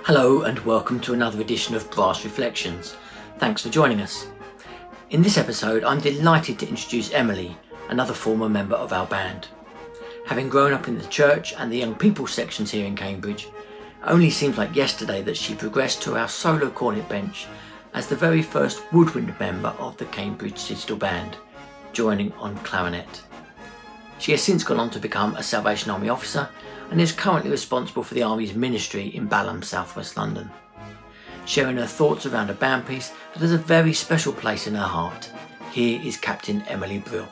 Hello and welcome to another edition of Brass Reflections. Thanks for joining us. In this episode, I'm delighted to introduce Emily, another former member of our band. Having grown up in the church and the young people sections here in Cambridge, it only seems like yesterday that she progressed to our solo cornet bench as the very first woodwind member of the Cambridge Citadel Band, joining on clarinet. She has since gone on to become a Salvation Army officer and is currently responsible for the Army's ministry in Balham, southwest London. Sharing her thoughts around a band piece that has a very special place in her heart, here is Captain Emily Brill.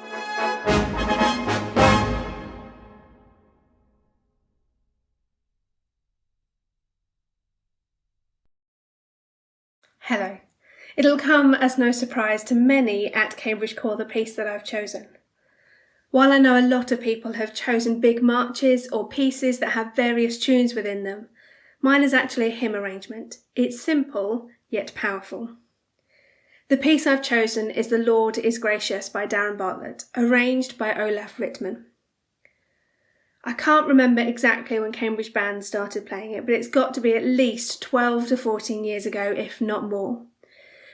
Hello. It'll come as no surprise to many at Cambridge Corps the piece that I've chosen. While I know a lot of people have chosen big marches or pieces that have various tunes within them, mine is actually a hymn arrangement. It's simple, yet powerful. The piece I've chosen is The Lord is Gracious by Darren Bartlett, arranged by Olaf Ritman. I can't remember exactly when Cambridge Band started playing it, but it's got to be at least 12 to 14 years ago, if not more.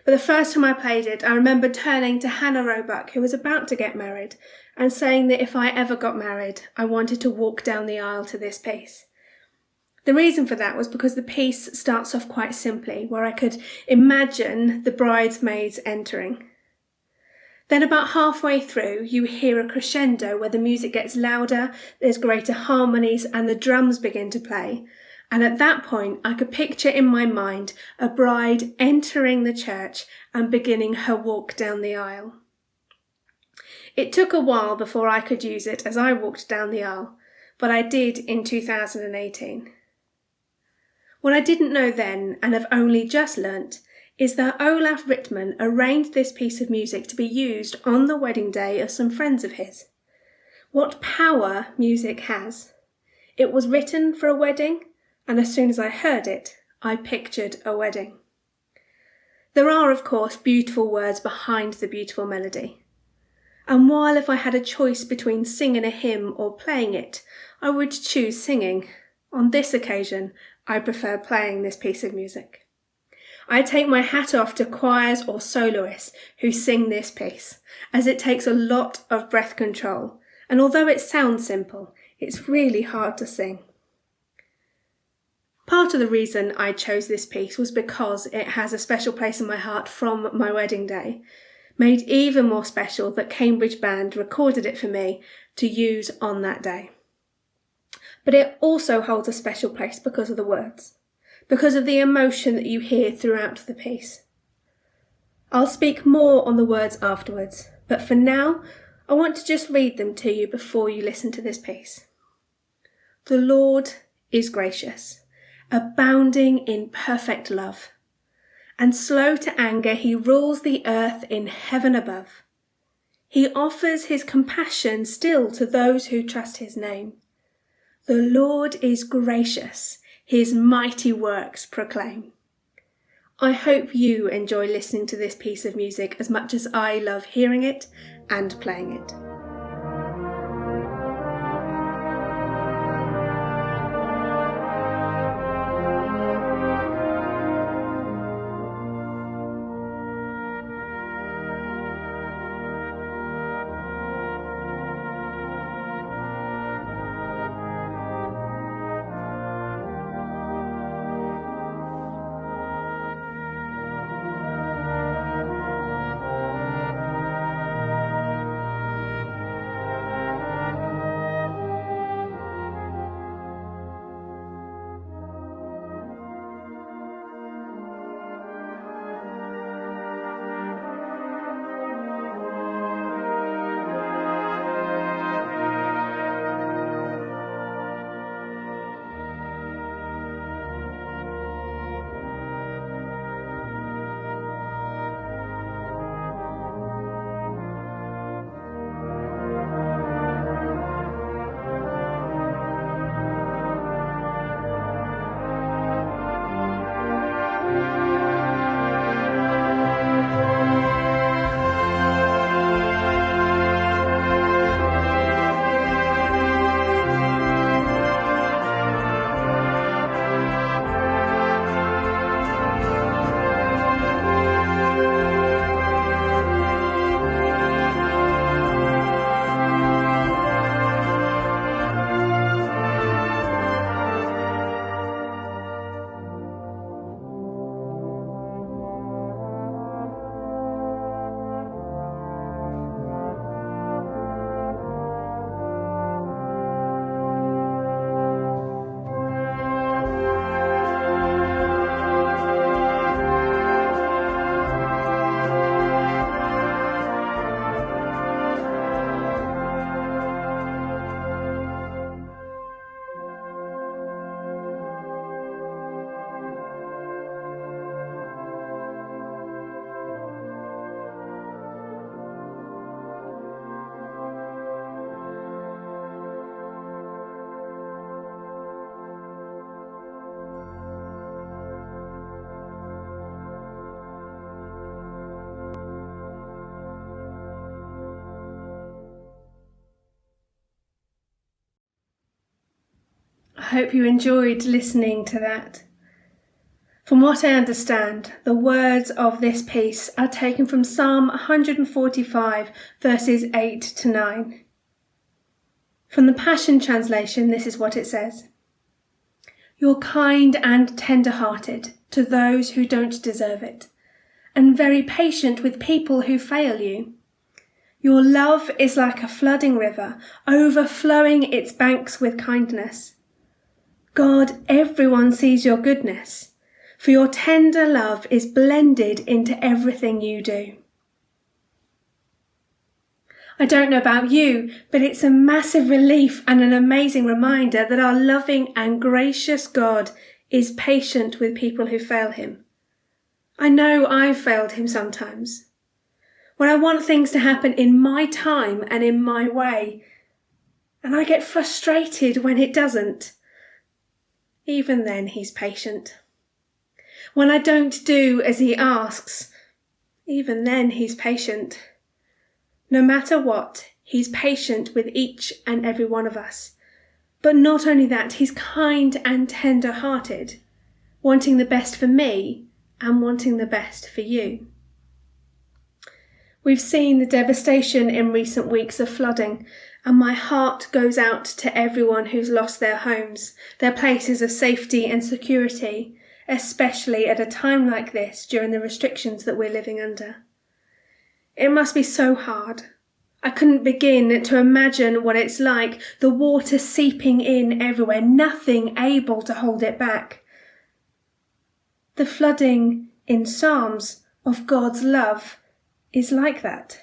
But the first time I played it, I remember turning to Hannah Roebuck, who was about to get married, and saying that if I ever got married, I wanted to walk down the aisle to this piece. The reason for that was because the piece starts off quite simply, where I could imagine the bridesmaids entering. Then about halfway through, you hear a crescendo where the music gets louder, there's greater harmonies, and the drums begin to play. And at that point, I could picture in my mind a bride entering the church and beginning her walk down the aisle. It took a while before I could use it as I walked down the aisle, but I did in 2018. What I didn't know then, and have only just learnt, is that Olaf Ritman arranged this piece of music to be used on the wedding day of some friends of his. What power music has. It was written for a wedding, and as soon as I heard it, I pictured a wedding. There are, of course, beautiful words behind the beautiful melody. And while if I had a choice between singing a hymn or playing it, I would choose singing. On this occasion, I prefer playing this piece of music. I take my hat off to choirs or soloists who sing this piece, as it takes a lot of breath control, and although it sounds simple, it's really hard to sing. Part of the reason I chose this piece was because it has a special place in my heart from my wedding day, made even more special that Cambridge Band recorded it for me to use on that day. But it also holds a special place because of the words, because of the emotion that you hear throughout the piece. I'll speak more on the words afterwards, but for now, I want to just read them to you before you listen to this piece. The Lord is gracious, abounding in perfect love, and slow to anger, he rules the earth in heaven above. He offers his compassion still to those who trust his name. The Lord is gracious, his mighty works proclaim. I hope you enjoy listening to this piece of music as much as I love hearing it and playing it. hope you enjoyed listening to that. From what I understand, the words of this piece are taken from Psalm 145, verses 8 to 9. From the Passion Translation, this is what it says. You're kind and tender-hearted to those who don't deserve it, and very patient with people who fail you. Your love is like a flooding river, overflowing its banks with kindness. God, everyone sees your goodness, for your tender love is blended into everything you do. I don't know about you, but it's a massive relief and an amazing reminder that our loving and gracious God is patient with people who fail him. I know I've failed him sometimes. When I want things to happen in my time and in my way, and I get frustrated when it doesn't. Even then, he's patient. When I don't do as he asks, even then he's patient. No matter what, he's patient with each and every one of us. But not only that, he's kind and tender-hearted, wanting the best for me and wanting the best for you. We've seen the devastation in recent weeks of flooding, and my heart goes out to everyone who's lost their homes, their places of safety and security, especially at a time like this during the restrictions that we're living under. It must be so hard. I couldn't begin to imagine what it's like, the water seeping in everywhere, nothing able to hold it back. The flooding in Psalms of God's love is like that.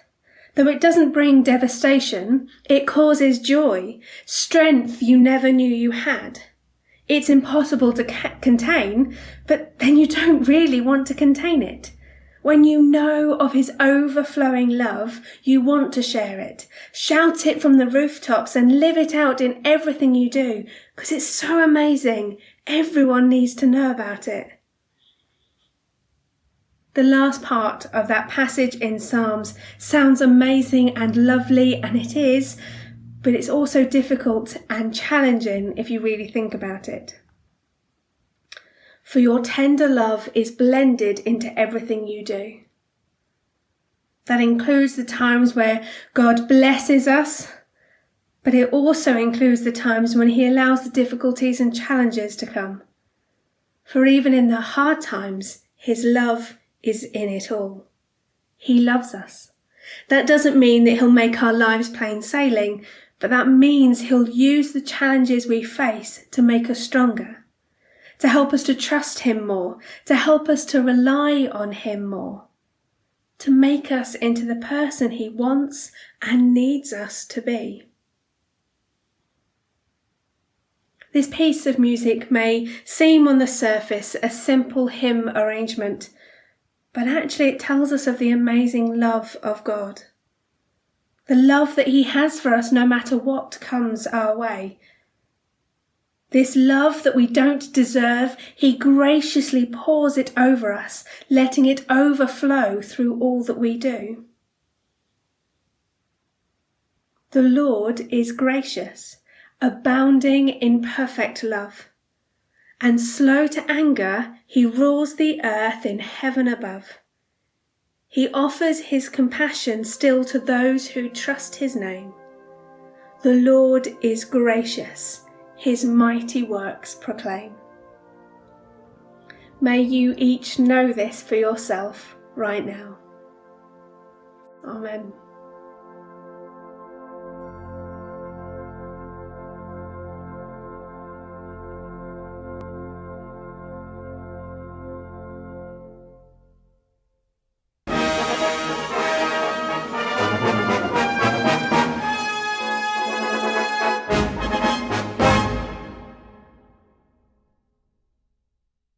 Though it doesn't bring devastation, it causes joy, strength you never knew you had. It's impossible to contain, but then you don't really want to contain it. When you know of his overflowing love, you want to share it. Shout it from the rooftops and live it out in everything you do, because it's so amazing. Everyone needs to know about it. The last part of that passage in Psalms sounds amazing and lovely, and it is, but it's also difficult and challenging if you really think about it. For your tender love is blended into everything you do. That includes the times where God blesses us, but it also includes the times when he allows the difficulties and challenges to come. For even in the hard times, his love is in it all. He loves us. That doesn't mean that he'll make our lives plain sailing, but that means he'll use the challenges we face to make us stronger, to help us to trust him more, to help us to rely on him more, to make us into the person he wants and needs us to be. This piece of music may seem on the surface a simple hymn arrangement, but actually it tells us of the amazing love of God. The love that he has for us no matter what comes our way. This love that we don't deserve, he graciously pours it over us, letting it overflow through all that we do. The Lord is gracious, abounding in perfect love, and slow to anger, he rules the earth in heaven above. He offers his compassion still to those who trust his name. The Lord is gracious, his mighty works proclaim. May you each know this for yourself right now. Amen.